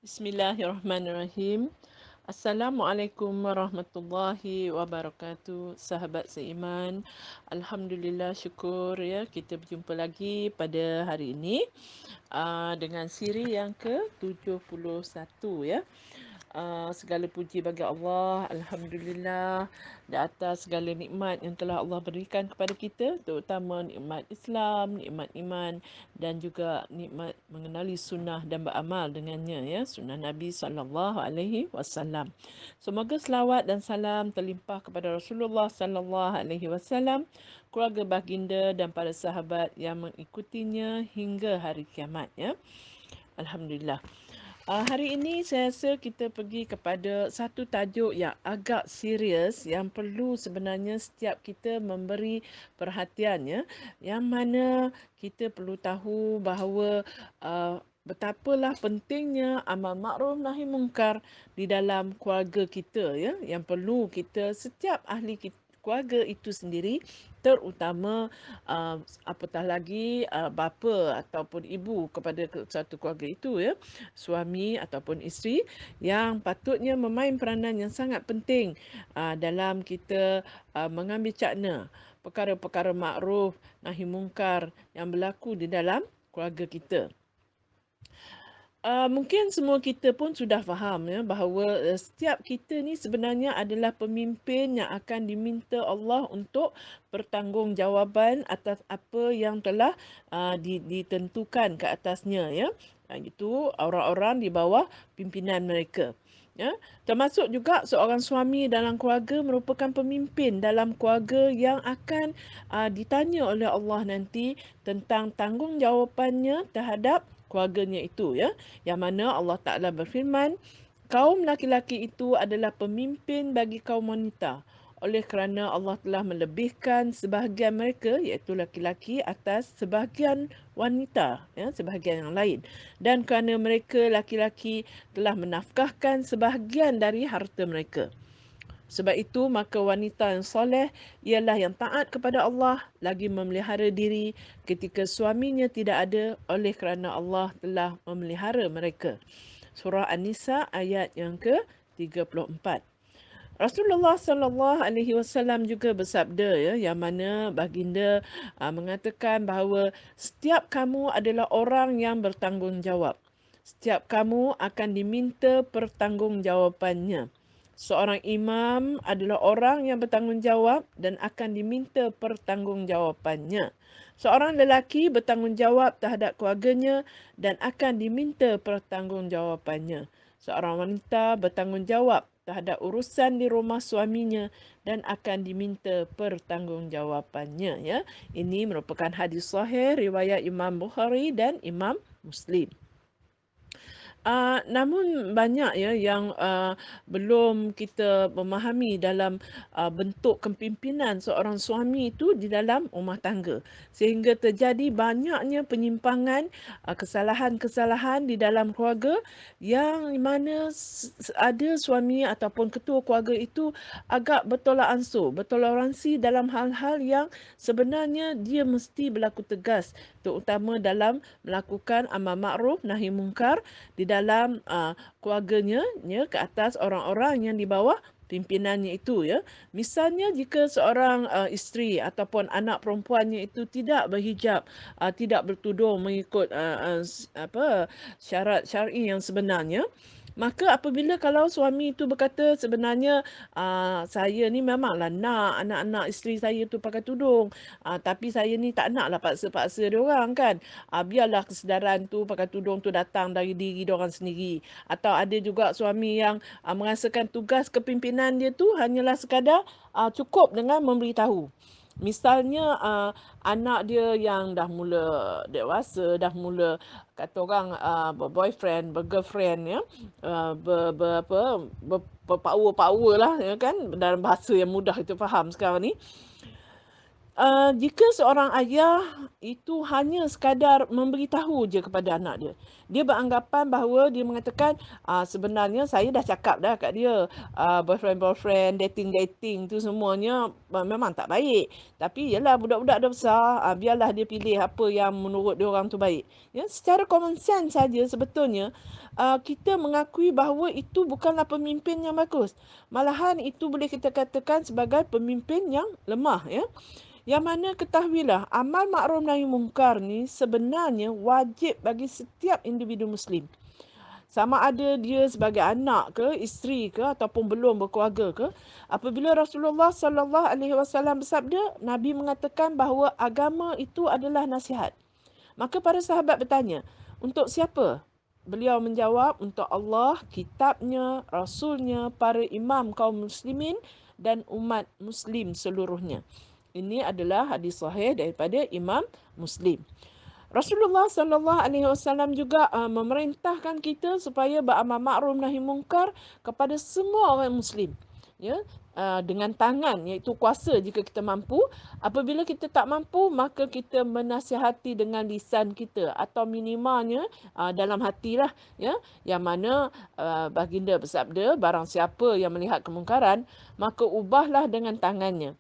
Bismillahirrahmanirrahim. Assalamualaikum warahmatullahi wabarakatuh. Sahabat seiman, alhamdulillah, syukur ya kita berjumpa lagi pada hari ini dengan siri yang ke-71 ya. Segala puji bagi Allah, alhamdulillah, di atas segala nikmat yang telah Allah berikan kepada kita, terutama nikmat Islam, nikmat iman dan juga nikmat mengenali sunnah dan beramal dengannya ya, sunnah Nabi SAW. Semoga selawat dan salam terlimpah kepada Rasulullah SAW, keluarga baginda dan para sahabat yang mengikutinya hingga hari kiamat ya. Alhamdulillah. Hari ini saya rasa kita pergi kepada satu tajuk yang agak serius yang perlu sebenarnya setiap kita memberi perhatian ya. Yang mana kita perlu tahu bahawa betapalah pentingnya amal makruf nahi mungkar di dalam keluarga kita ya. Yang perlu kita setiap ahli keluarga itu sendiri, terutama apatah lagi bapa ataupun ibu kepada satu keluarga itu ya, suami ataupun isteri, yang patutnya memain peranan yang sangat penting dalam kita mengambil cakna perkara-perkara makruf nahi mungkar yang berlaku di dalam keluarga kita. Mungkin semua kita pun sudah faham ya bahawa setiap kita ni sebenarnya adalah pemimpin yang akan diminta Allah untuk bertanggungjawab atas apa yang telah ditentukan ke atasnya ya. Itu orang-orang di bawah pimpinan mereka. Ya, termasuk juga seorang suami dalam keluarga merupakan pemimpin dalam keluarga yang akan ditanya oleh Allah nanti tentang tanggungjawabnya terhadap keluarganya itu ya, yang mana Allah Ta'ala berfirman, kaum laki-laki itu adalah pemimpin bagi kaum wanita oleh kerana Allah telah melebihkan sebahagian mereka iaitu laki-laki atas sebahagian wanita ya, sebahagian yang lain, dan kerana mereka laki-laki telah menafkahkan sebahagian dari harta mereka. Sebab itu maka wanita yang soleh ialah yang taat kepada Allah lagi memelihara diri ketika suaminya tidak ada oleh kerana Allah telah memelihara mereka. Surah An-Nisa ayat yang ke-34. Rasulullah sallallahu alaihi wasallam juga bersabda ya, yang mana baginda mengatakan bahawa setiap kamu adalah orang yang bertanggungjawab. Setiap kamu akan diminta pertanggungjawabannya. Seorang imam adalah orang yang bertanggungjawab dan akan diminta pertanggungjawabannya. Seorang lelaki bertanggungjawab terhadap keluarganya dan akan diminta pertanggungjawabannya. Seorang wanita bertanggungjawab terhadap urusan di rumah suaminya dan akan diminta pertanggungjawabannya ya. Ini merupakan hadis sahih riwayat Imam Bukhari dan Imam Muslim. Namun banyak ya yang belum kita memahami dalam bentuk kepimpinan seorang suami itu di dalam rumah tangga. Sehingga terjadi banyaknya penyimpangan, kesalahan-kesalahan di dalam keluarga yang mana ada suami ataupun ketua keluarga itu agak bertolak ansur, bertoleransi dalam hal-hal yang sebenarnya dia mesti berlaku tegas, terutama dalam melakukan amal makruf nahi mungkar di dalam keluarganya ya, ke atas orang-orang yang di bawah pimpinannya itu ya. Misalnya jika seorang isteri ataupun anak perempuannya itu tidak berhijab, tidak bertudung mengikut syarat syar'i yang sebenarnya, maka apabila kalau suami itu berkata sebenarnya saya ni memanglah nak anak-anak isteri saya tu pakai tudung, tapi saya ni tak naklah paksa-paksa dia orang kan. Biarlah kesedaran tu pakai tudung tu datang dari diri dia orang sendiri. Atau ada juga suami yang merasakan tugas kepimpinan dia tu hanyalah sekadar cukup dengan memberitahu. Misalnya anak dia yang dah mula dewasa, dah mula kata orang berboyfriend, bergirlfriend ya, berpower-power lah ya kan, dalam bahasa yang mudah kita faham sekarang ni. Jika seorang ayah itu hanya sekadar memberitahu je kepada anak dia. Dia beranggapan bahawa dia mengatakan, sebenarnya saya dah cakap dah kat dia, boyfriend, dating tu semuanya memang tak baik. Tapi yalah budak-budak dah besar, biarlah dia pilih apa yang menurut dia orang tu baik. Ya, secara common sense saja sebetulnya kita mengakui bahawa itu bukanlah pemimpin yang bagus. Malahan itu boleh kita katakan sebagai pemimpin yang lemah, ya. Yang mana ketahuilah, amal makruf nahi mungkar ni sebenarnya wajib bagi setiap individu Muslim. Sama ada dia sebagai anak ke, isteri ke, ataupun belum berkeluarga ke. Apabila Rasulullah SAW bersabda, Nabi mengatakan bahawa agama itu adalah nasihat. Maka para sahabat bertanya, untuk siapa? Beliau menjawab, untuk Allah, kitabnya, rasulnya, para imam kaum muslimin dan umat muslim seluruhnya. Ini adalah hadis sahih daripada Imam Muslim. Rasulullah SAW juga memerintahkan kita supaya beramal ma'ruf nahi mungkar kepada semua orang Muslim. Ya, dengan tangan, iaitu kuasa jika kita mampu. Apabila kita tak mampu, maka kita menasihati dengan lisan kita atau minimalnya dalam hatilah. Ya, yang mana baginda bersabda, barang siapa yang melihat kemungkaran, maka ubahlah dengan tangannya.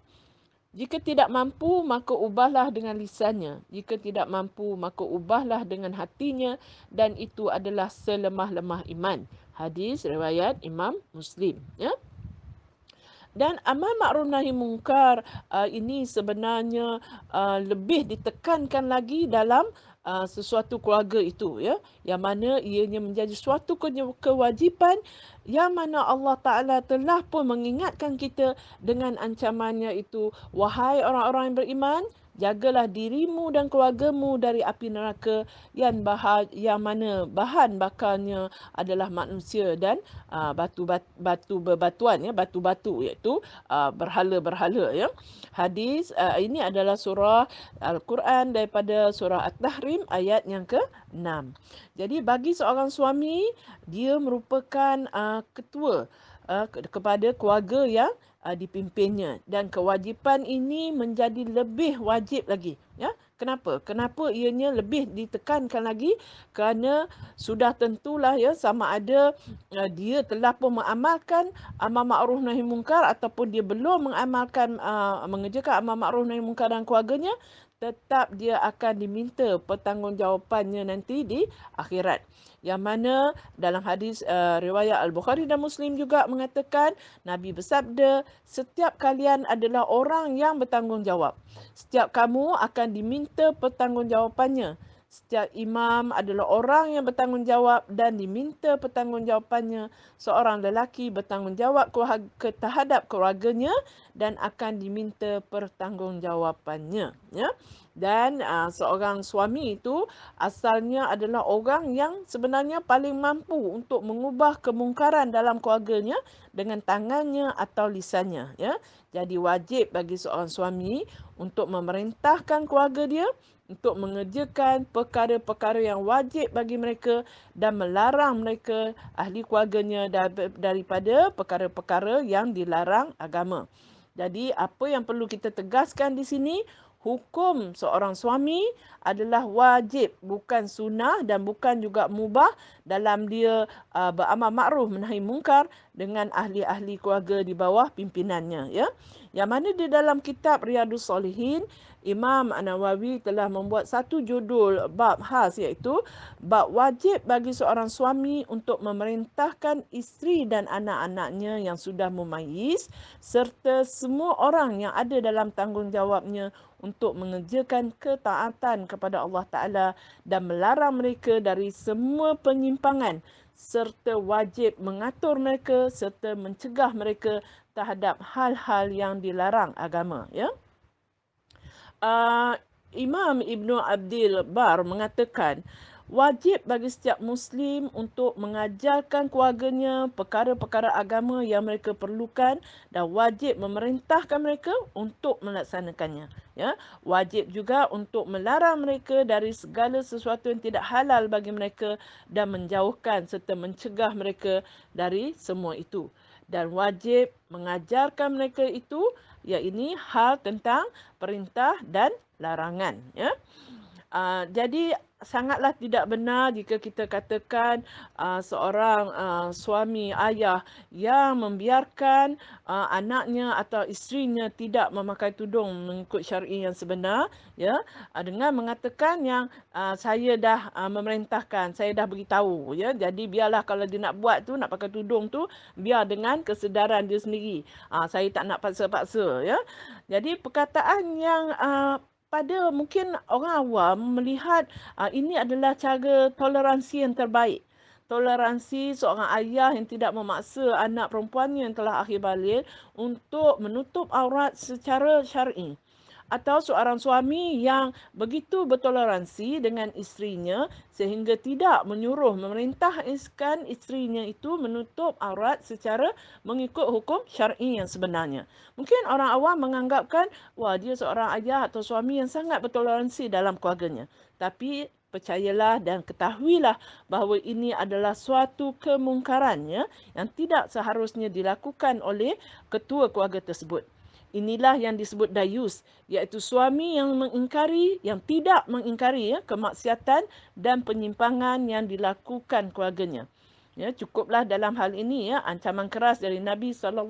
Jika tidak mampu, maka ubahlah dengan lisannya. Jika tidak mampu, maka ubahlah dengan hatinya. Dan itu adalah selemah-lemah iman. Hadis riwayat Imam Muslim. Ya? Dan amal makruf nahi mungkar ini sebenarnya lebih ditekankan lagi dalam sesuatu keluarga itu, ya, yang mana ianya menjadi suatu kewajipan yang mana Allah Ta'ala telah pun mengingatkan kita dengan ancamannya itu, wahai orang-orang yang beriman, jagalah dirimu dan keluargamu dari api neraka yang mana bahan bakarnya adalah manusia dan batu berbatuan, ya, batu-batu, iaitu berhala-berhala, ya. Hadis ini adalah surah Al-Quran daripada surah At-Tahrim ayat yang ke-6. Jadi bagi seorang suami, dia merupakan ketua kepada keluarga yang dipimpinnya, dan kewajipan ini menjadi lebih wajib lagi, ya. Kenapa? Kenapa ianya lebih ditekankan lagi? Kerana sudah tentulah, ya, sama ada dia telah pun mengamalkan amal makruf nahi mungkar ataupun dia belum mengamalkan mengerjakan amal makruf nahi mungkar dalam keluarganya, tetap dia akan diminta pertanggungjawapannya nanti di akhirat. Yang mana dalam hadis riwayat Al-Bukhari dan Muslim juga mengatakan, Nabi bersabda, setiap kalian adalah orang yang bertanggungjawab. Setiap kamu akan diminta pertanggungjawapannya. Setiap imam adalah orang yang bertanggungjawab dan diminta pertanggungjawapannya. Seorang lelaki bertanggungjawab terhadap keluarganya dan akan diminta pertanggungjawapannya. Ya. Dan seorang suami itu asalnya adalah orang yang sebenarnya paling mampu untuk mengubah kemungkaran dalam keluarganya dengan tangannya atau lisannya. Ya. Jadi wajib bagi seorang suami untuk memerintahkan keluarga dia untuk mengerjakan perkara-perkara yang wajib bagi mereka dan melarang mereka, ahli keluarganya, daripada perkara-perkara yang dilarang agama. Jadi apa yang perlu kita tegaskan di sini, hukum seorang suami adalah wajib, bukan sunnah dan bukan juga mubah dalam dia beramal makruf menahi mungkar dengan ahli-ahli keluarga di bawah pimpinannya, ya. Yang mana di dalam kitab Riyadhus Salihin, Imam An-Nawawi telah membuat satu judul bab khas, iaitu bab wajib bagi seorang suami untuk memerintahkan isteri dan anak-anaknya yang sudah memayis serta semua orang yang ada dalam tanggungjawabnya untuk mengerjakan ketaatan kepada Allah Ta'ala dan melarang mereka dari semua penyimpangan serta wajib mengatur mereka serta mencegah mereka terhadap hal-hal yang dilarang agama, ya. Imam Ibn Abdul Bar mengatakan, wajib bagi setiap Muslim untuk mengajarkan keluarganya perkara-perkara agama yang mereka perlukan dan wajib memerintahkan mereka untuk melaksanakannya. Ya, wajib juga untuk melarang mereka dari segala sesuatu yang tidak halal bagi mereka dan menjauhkan serta mencegah mereka dari semua itu. dan wajib mengajarkan mereka itu, iaitu hal tentang perintah dan larangan, ya. Jadi sangatlah tidak benar jika kita katakan seorang suami ayah yang membiarkan anaknya atau isterinya tidak memakai tudung mengikut syar'i yang sebenar, ya, dengan mengatakan yang saya dah memerintahkan, saya dah beritahu, ya. Jadi biarlah kalau dia nak buat tu, nak pakai tudung tu, biar dengan kesedaran dia sendiri. Saya tak nak paksa-paksa, ya. Jadi perkataan yang pada mungkin orang awam melihat ini adalah cara toleransi yang terbaik. Toleransi seorang ayah yang tidak memaksa anak perempuannya yang telah akhir balik untuk menutup aurat secara syar'i. Atau seorang suami yang begitu bertoleransi dengan isterinya sehingga tidak menyuruh memerintahkan isterinya itu menutup aurat secara mengikut hukum syar'i yang sebenarnya. Mungkin orang awam menganggapkan, wah, dia seorang ayah atau suami yang sangat bertoleransi dalam keluarganya. Tapi percayalah dan ketahuilah bahawa ini adalah suatu kemungkaran, ya, yang tidak seharusnya dilakukan oleh ketua keluarga tersebut. Inilah yang disebut dayus, iaitu suami yang mengingkari, yang tidak mengingkari, ya, kemaksiatan dan penyimpangan yang dilakukan keluarganya. Ya, cukuplah dalam hal ini, ya, ancaman keras dari Nabi SAW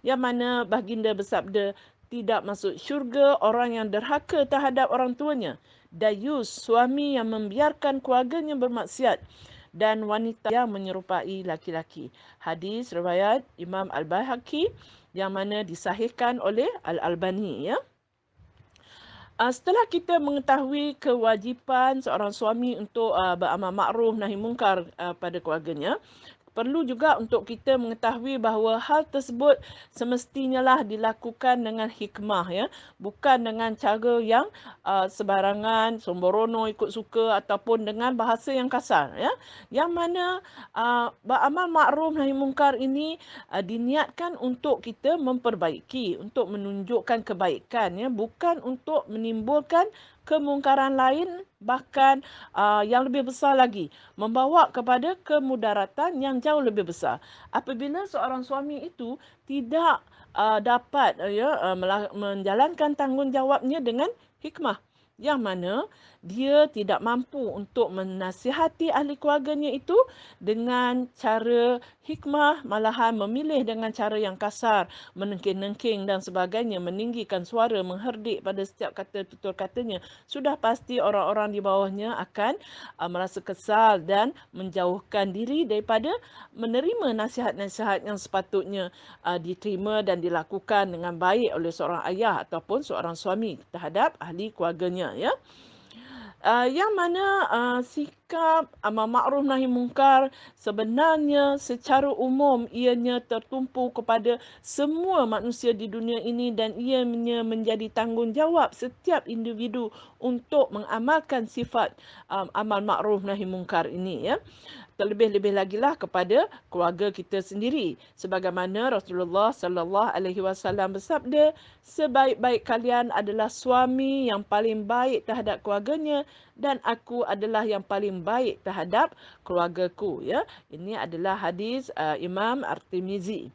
yang mana baginda bersabda, tidak masuk syurga orang yang derhaka terhadap orang tuanya. Dayus, suami yang membiarkan keluarganya bermaksiat, dan wanita yang menyerupai laki-laki. Hadis riwayat Imam Al-Baihaqi yang mana disahihkan oleh Al-Albani, ya. Setelah kita mengetahui kewajipan seorang suami untuk beramal makruf nahi mungkar pada keluarganya, perlu juga untuk kita mengetahui bahawa hal tersebut semestinya lah dilakukan dengan hikmah, ya, bukan dengan cara yang sebarangan, sembrono, ikut suka ataupun dengan bahasa yang kasar, ya. Yang mana beramal makruf nahi mungkar ini diniatkan untuk kita memperbaiki, untuk menunjukkan kebaikan, ya, bukan untuk menimbulkan kemungkaran lain, bahkan yang lebih besar lagi, membawa kepada kemudaratan yang jauh lebih besar. Apabila seorang suami itu tidak dapat menjalankan tanggungjawabnya dengan hikmah, yang mana dia tidak mampu untuk menasihati ahli keluarganya itu dengan cara hikmah, malahan memilih dengan cara yang kasar, menengking-nengking dan sebagainya, meninggikan suara, mengherdik pada setiap kata tutur katanya, sudah pasti orang-orang di bawahnya akan merasa kesal dan menjauhkan diri daripada menerima nasihat-nasihat yang sepatutnya diterima dan dilakukan dengan baik oleh seorang ayah ataupun seorang suami terhadap ahli keluarganya, ya. Yang mana sikap amar makruf nahi mungkar sebenarnya secara umum ianya tertumpu kepada semua manusia di dunia ini dan ianya menjadi tanggungjawab setiap individu untuk mengamalkan sifat amal makruf nahi mungkar ini, ya. Terlebih-lebih lagi lah kepada keluarga kita sendiri. Sebagaimana Rasulullah sallallahu alaihi wasallam bersabda, sebaik-baik kalian adalah suami yang paling baik terhadap keluarganya dan aku adalah yang paling baik terhadap keluargaku, ya. Ini adalah hadis Imam At-Tirmizi.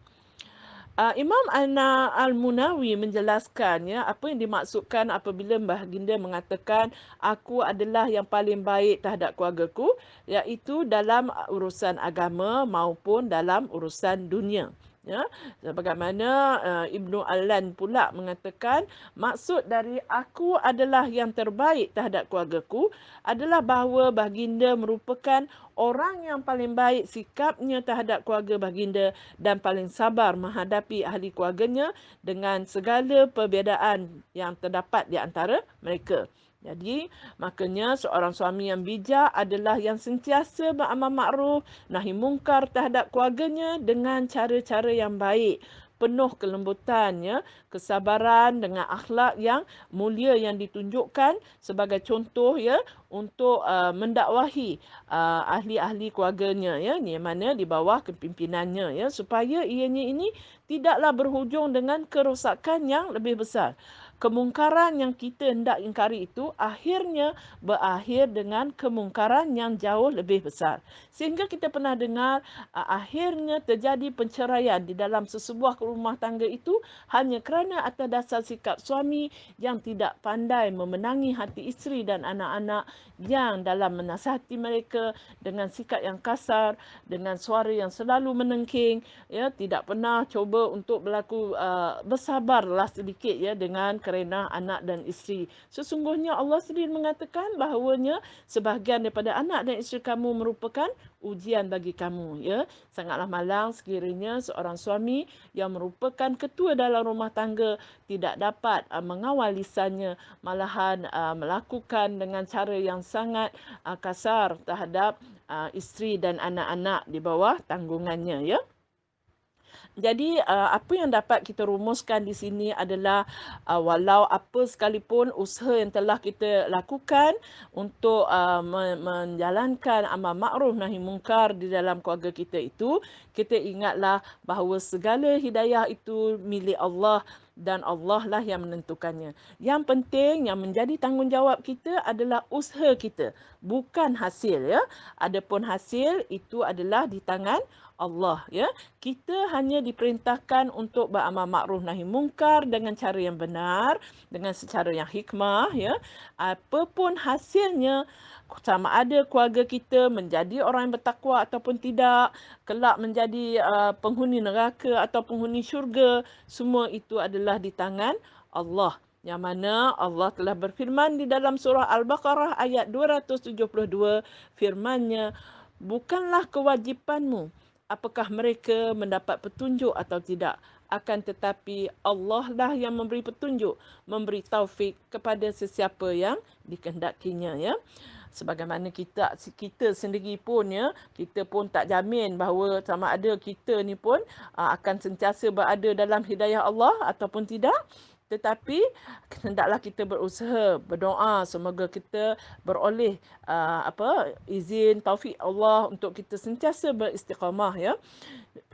Imam Al-Munawi menjelaskan, ya, apa yang dimaksudkan apabila baginda mengatakan aku adalah yang paling baik terhadap keluargaku, iaitu dalam urusan agama maupun dalam urusan dunia. Ya, sebagaimana Ibnu Al-Lan pula mengatakan maksud dari aku adalah yang terbaik terhadap keluargaku adalah bahawa baginda merupakan orang yang paling baik sikapnya terhadap keluarga baginda dan paling sabar menghadapi ahli keluarganya dengan segala perbezaan yang terdapat di antara mereka. Jadi, makanya seorang suami yang bijak adalah yang sentiasa beramal makruf, nahi mungkar terhadap keluarganya dengan cara-cara yang baik, penuh kelembutan, ya, kesabaran dengan akhlak yang mulia yang ditunjukkan sebagai contoh, ya, untuk mendakwahi ahli-ahli keluarganya, ya, ni mana di bawah kepimpinannya, ya, supaya ianya ini tidaklah berhujung dengan kerosakan yang lebih besar. kemungkaran yang kita hendak ingkari itu akhirnya berakhir dengan kemungkaran yang jauh lebih besar. Sehingga kita pernah dengar akhirnya terjadi perceraian di dalam sesebuah rumah tangga itu hanya kerana atas dasar sikap suami yang tidak pandai memenangi hati isteri dan anak-anak, yang dalam menasihati mereka dengan sikap yang kasar, dengan suara yang selalu menengking, ya, tidak pernah cuba untuk berlaku bersabarlah sedikit ya dengan kerana anak dan isteri. Sesungguhnya Allah sendiri mengatakan bahawanya sebahagian daripada anak dan isteri kamu merupakan ujian bagi kamu, ya. Sangatlah malang sekiranya seorang suami yang merupakan ketua dalam rumah tangga tidak dapat mengawal lisannya, malahan melakukan dengan cara yang sangat kasar terhadap isteri dan anak-anak di bawah tanggungannya, ya. Jadi apa yang dapat kita rumuskan di sini adalah walau apa sekalipun usaha yang telah kita lakukan untuk menjalankan amal makruf nahi mungkar di dalam keluarga kita itu, kita ingatlah bahawa segala hidayah itu milik Allah dan Allah lah yang menentukannya. Yang penting yang menjadi tanggungjawab kita adalah usaha kita, bukan hasil, ya. Adapun hasil itu adalah di tangan Allah, ya. Kita hanya diperintahkan untuk beramal makruf nahi mungkar dengan cara yang benar, dengan secara yang hikmah, ya. Apapun hasilnya, sama ada keluarga kita menjadi orang yang bertakwa ataupun tidak, kelak menjadi penghuni neraka atau penghuni syurga, semua itu adalah di tangan Allah. Yang mana Allah telah berfirman di dalam surah Al-Baqarah ayat 272, firman-Nya, bukanlah kewajipanmu apakah mereka mendapat petunjuk atau tidak. Akan tetapi Allah lah yang memberi petunjuk, memberi taufik kepada sesiapa yang dikehendakinya, ya. Sebagaimana kita sendiri pun, ya, kita pun tak jamin bahawa sama ada kita ni pun akan sentiasa berada dalam hidayah Allah ataupun tidak. Tetapi hendaklah kita berusaha, berdoa semoga kita beroleh izin taufik Allah untuk kita sentiasa beristiqamah, ya.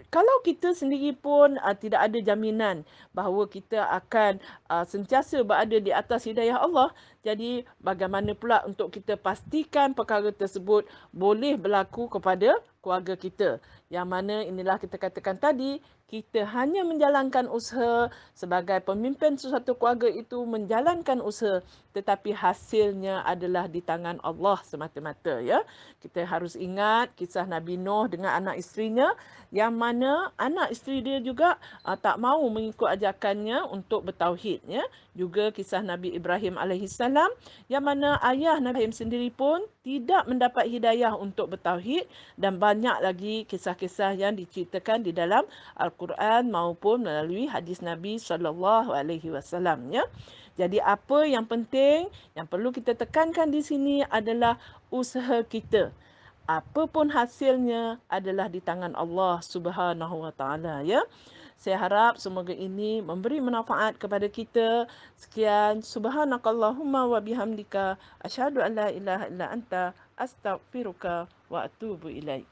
Kalau kita sendiri pun tidak ada jaminan bahawa kita akan sentiasa berada di atas hidayah Allah, jadi bagaimana pula untuk kita pastikan perkara tersebut boleh berlaku kepada keluarga kita. Yang mana inilah kita katakan tadi, kita hanya menjalankan usaha sebagai pemimpin sesuatu keluarga itu, menjalankan usaha, tetapi hasilnya adalah di tangan Allah semata-mata, ya. Kita harus ingat kisah Nabi Nuh dengan anak isterinya, yang mana anak isteri dia juga tak mahu mengikut ajakannya untuk bertauhid, ya. Juga kisah Nabi Ibrahim alaihissalam, yang mana ayah Nabi Ibrahim sendiri pun tidak mendapat hidayah untuk bertauhid, dan banyak lagi kisah-kisah yang diceritakan di dalam Al-Quran maupun melalui hadis Nabi SAW, ya. Jadi apa yang penting, yang perlu kita tekankan di sini adalah usaha kita. Apapun hasilnya adalah di tangan Allah Subhanahu Wa Taala, ya. Saya harap semoga ini memberi manfaat kepada kita. Sekian, subhanakallahumma wa bihamdika asyhadu an la ilaha illa anta astaghfiruka wa atubu ilaik.